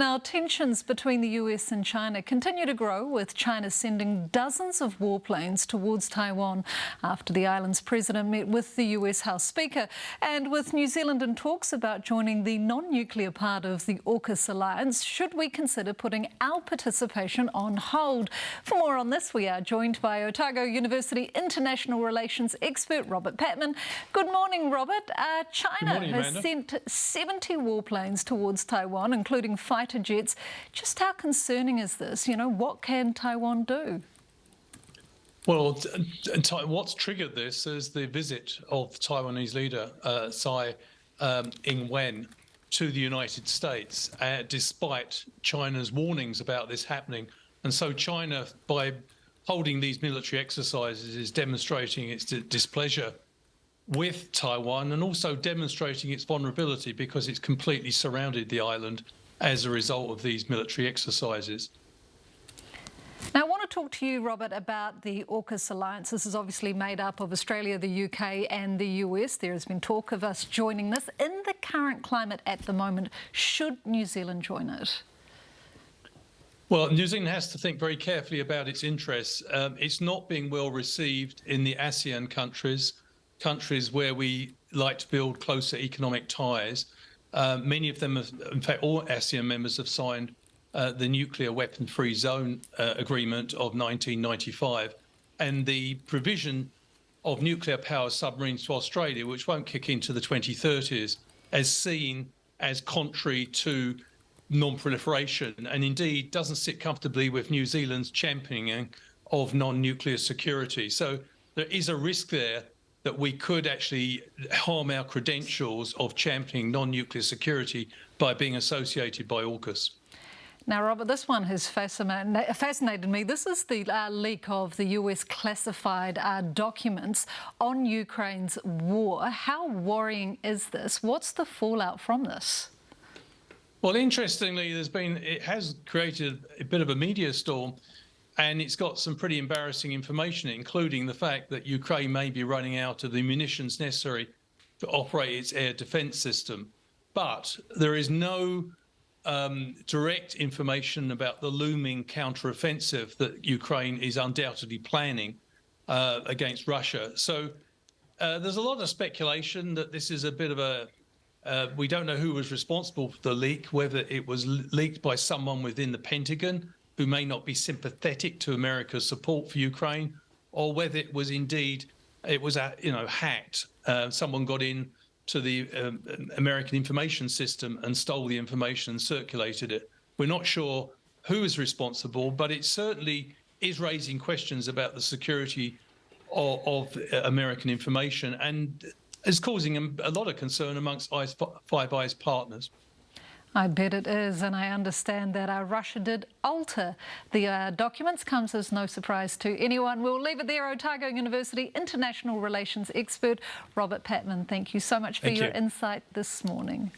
Now, tensions between the US and China continue to grow, with China sending dozens of warplanes towards Taiwan after the island's president met with the US House Speaker. And with New Zealand in talks about joining the non-nuclear part of the AUKUS alliance, should we consider putting our participation on hold? For more on this, we are joined by Otago University International Relations expert Robert Patman. Good morning, Robert. China has sent 70 warplanes towards Taiwan, including fighter jets. Just how concerning is this? You know, what can Taiwan do? Well, what's triggered this is the visit of Taiwanese leader Tsai Ing-Wen to the United States, despite China's warnings about this happening. And so China, by holding these military exercises, is demonstrating its displeasure with Taiwan and also demonstrating its vulnerability because it's completely surrounded the island as a result of these military exercises. Now, I want to talk to you, Robert, about the AUKUS alliance. This is obviously made up of Australia, the UK and the US. There has been talk of us joining this. In the current climate at the moment, should New Zealand join it? Well, New Zealand has to think very carefully about its interests. It's not being well received in the ASEAN countries where we like to build closer economic ties. Many of them, in fact, all ASEAN members have signed the Nuclear Weapon-Free Zone Agreement of 1995, and the provision of nuclear-powered submarines to Australia, which won't kick into the 2030s, as seen as contrary to non-proliferation, and indeed doesn't sit comfortably with New Zealand's championing of non-nuclear security. So there is a risk there that we could actually harm our credentials of championing non-nuclear security by being associated by AUKUS. Now, Robert, this one has fascinated me. This is the leak of the US classified documents on Ukraine's war. How worrying is this? What's the fallout from this? Well, interestingly, it has created a bit of a media storm, and it's got some pretty embarrassing information, including the fact that Ukraine may be running out of the munitions necessary to operate its air defense system. But there is no direct information about the looming counteroffensive that Ukraine is undoubtedly planning against Russia. So there's a lot of speculation that this is a bit of a we don't know who was responsible for the leak, whether it was leaked by someone within the Pentagon who may not be sympathetic to America's support for Ukraine, or whether it was indeed hacked. Someone got in to the American information system and stole the information and circulated it. We're not sure who is responsible, but it certainly is raising questions about the security of American information and is causing a lot of concern amongst Five Eyes partners. I bet it is, and I understand that Russia did alter the documents. Comes as no surprise to anyone. We'll leave it there. Otago University International Relations expert Robert Patman, thank you so much for your insight this morning.